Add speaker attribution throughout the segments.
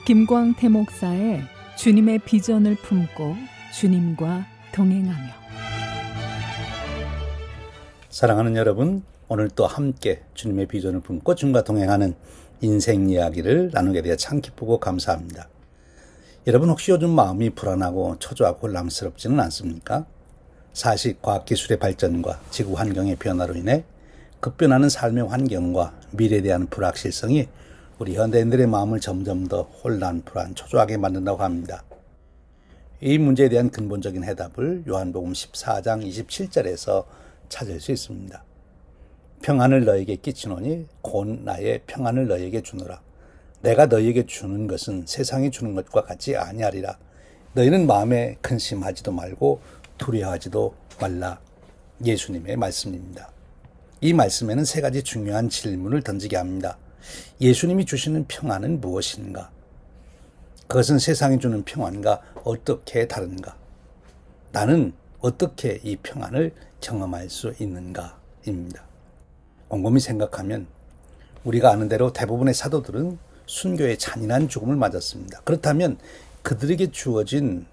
Speaker 1: 김광태 목사의 주님의 비전을 품고 주님과 동행하며.
Speaker 2: 사랑하는 여러분, 오늘 또 함께 주님의 비전을 품고 주님과 동행하는 인생 이야기를 나누게 되어 참 기쁘고 감사합니다. 여러분, 혹시 요즘 마음이 불안하고 초조하고 혼란스럽지는 않습니까? 사실 과학기술의 발전과 지구 환경의 변화로 인해 급변하는 삶의 환경과 미래에 대한 불확실성이 우리 현대인들의 마음을 점점 더 혼란, 불안, 초조하게 만든다고 합니다. 이 문제에 대한 근본적인 해답을 요한복음 14장 27절에서 찾을 수 있습니다. 평안을 너에게 끼치노니 곧 나의 평안을 너에게 주노라. 내가 너에게 주는 것은 세상이 주는 것과 같지 아니하리라. 너희는 마음에 근심하지도 말고 두려워하지도 말라. 예수님의 말씀입니다. 이 말씀에는 세 가지 중요한 질문을 던지게 합니다. 예수님이 주시는 평안은 무엇인가? 그것은 세상이 주는 평안과 어떻게 다른가? 나는 어떻게 이 평안을 경험할 수 있는가? 입니다. 곰곰이 생각하면 우리가 아는 대로 대부분의 사도들은 순교의 잔인한 죽음을 맞았습니다. 그렇다면 그들에게 주어진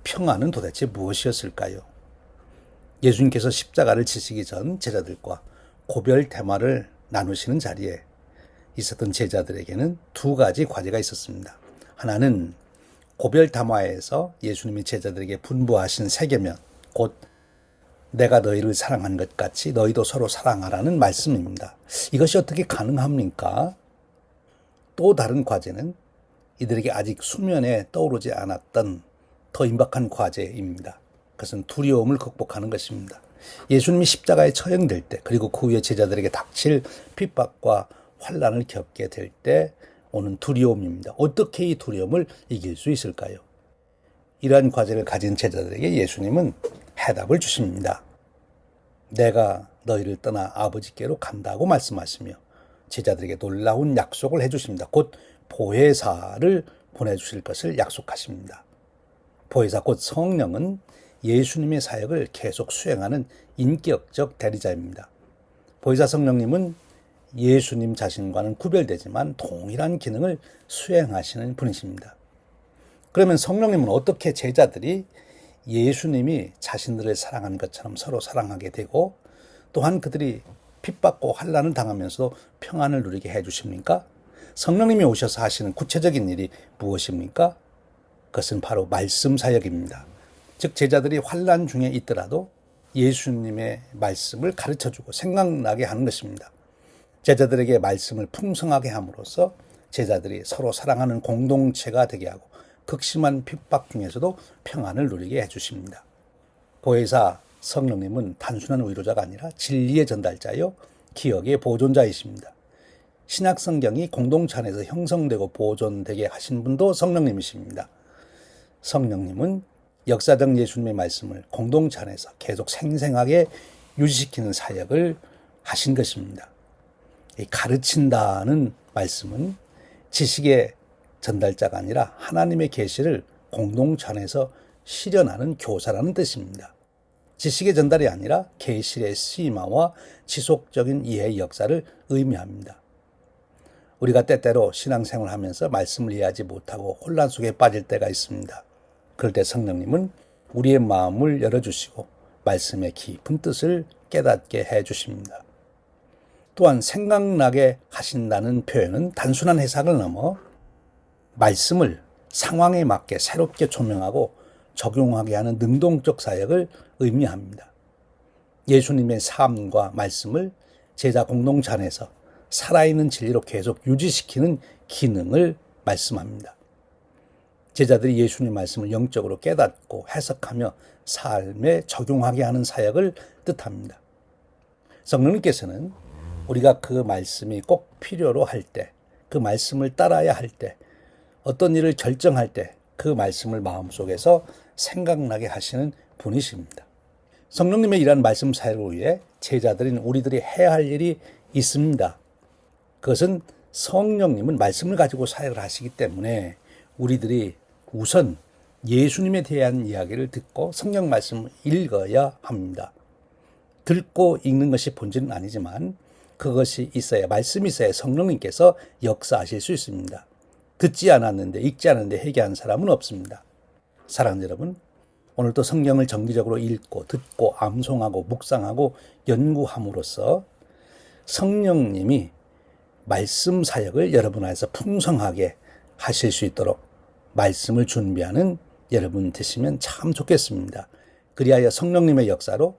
Speaker 2: 평안은 도대체 무엇이었을까요? 예수님께서 십자가를 지시기 전 제자들과 고별 대화를 나누시는 자리에 있었던 제자들에게는 두 가지 과제가 있었습니다. 하나는 고별 담화에서 예수님이 제자들에게 분부하신 세 계명, 곧 내가 너희를 사랑한 것 같이 너희도 서로 사랑하라는 말씀입니다. 이것이 어떻게 가능합니까? 또 다른 과제는 이들에게 아직 수면에 떠오르지 않았던 더 임박한 과제입니다. 그것은 두려움을 극복하는 것입니다. 예수님이 십자가에 처형될 때, 그리고 그 후에 제자들에게 닥칠 핍박과 환난을 겪게 될 때 오는 두려움입니다. 어떻게 이 두려움을 이길 수 있을까요? 이러한 과제를 가진 제자들에게 예수님은 해답을 주십니다. 내가 너희를 떠나 아버지께로 간다고 말씀하시며 제자들에게 놀라운 약속을 해주십니다. 곧 보혜사를 보내주실 것을 약속하십니다. 보혜사 곧 성령은 예수님의 사역을 계속 수행하는 인격적 대리자입니다. 보혜사 성령님은 예수님 자신과는 구별되지만 동일한 기능을 수행하시는 분이십니다. 그러면 성령님은 어떻게 제자들이 예수님이 자신들을 사랑하는 것처럼 서로 사랑하게 되고 또한 그들이 핍받고 환난을 당하면서도 평안을 누리게 해주십니까? 성령님이 오셔서 하시는 구체적인 일이 무엇입니까? 그것은 바로 말씀 사역입니다. 즉 제자들이 환난 중에 있더라도 예수님의 말씀을 가르쳐주고 생각나게 하는 것입니다. 제자들에게 말씀을 풍성하게 함으로써 제자들이 서로 사랑하는 공동체가 되게 하고 극심한 핍박 중에서도 평안을 누리게 해주십니다. 보혜사 성령님은 단순한 위로자가 아니라 진리의 전달자요 기억의 보존자이십니다. 신약 성경이 공동체 안에서 형성되고 보존되게 하신 분도 성령님이십니다. 성령님은 역사적 예수님의 말씀을 공동체 안에서 계속 생생하게 유지시키는 사역을 하신 것입니다. 가르친다는 말씀은 지식의 전달자가 아니라 하나님의 계시를 공동체 안에서 실현하는 교사라는 뜻입니다. 지식의 전달이 아니라 계시의 심화와 지속적인 이해의 역사를 의미합니다. 우리가 때때로 신앙생활을 하면서 말씀을 이해하지 못하고 혼란 속에 빠질 때가 있습니다. 그럴 때 성령님은 우리의 마음을 열어주시고 말씀의 깊은 뜻을 깨닫게 해주십니다. 또한 생각나게 하신다는 표현은 단순한 해석을 넘어 말씀을 상황에 맞게 새롭게 조명하고 적용하게 하는 능동적 사역을 의미합니다. 예수님의 삶과 말씀을 제자 공동체 안에서 살아있는 진리로 계속 유지시키는 기능을 말씀합니다. 제자들이 예수님 말씀을 영적으로 깨닫고 해석하며 삶에 적용하게 하는 사역을 뜻합니다. 성령님께서는 우리가 그 말씀이 꼭 필요로 할 때, 그 말씀을 따라야 할 때, 어떤 일을 결정할 때 그 말씀을 마음속에서 생각나게 하시는 분이십니다. 성령님의 이러한 말씀 사역을 위해 제자들인 우리들이 해야 할 일이 있습니다. 그것은 성령님은 말씀을 가지고 사역을 하시기 때문에 우리들이 우선 예수님에 대한 이야기를 듣고 성경 말씀을 읽어야 합니다. 듣고 읽는 것이 본질은 아니지만 그것이 있어야, 말씀이 있어야 성령님께서 역사하실 수 있습니다. 듣지 않았는데, 읽지 않았는데 회개한 사람은 없습니다. 사랑하는 여러분, 오늘도 성경을 정기적으로 읽고 듣고 암송하고 묵상하고 연구함으로써 성령님이 말씀 사역을 여러분 안에서 풍성하게 하실 수 있도록 말씀을 준비하는 여러분 되시면 참 좋겠습니다. 그리하여 성령님의 역사로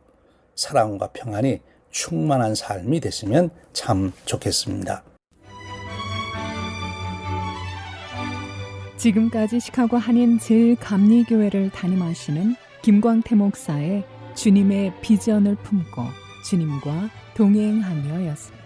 Speaker 2: 사랑과 평안이 충만한 삶이 되시면 참 좋겠습니다.
Speaker 1: 지금까지 시카고 한인 제일감리교회를 담임하시는 김광태 목사의 주님의 비전을 품고 주님과 동행하며였습니다.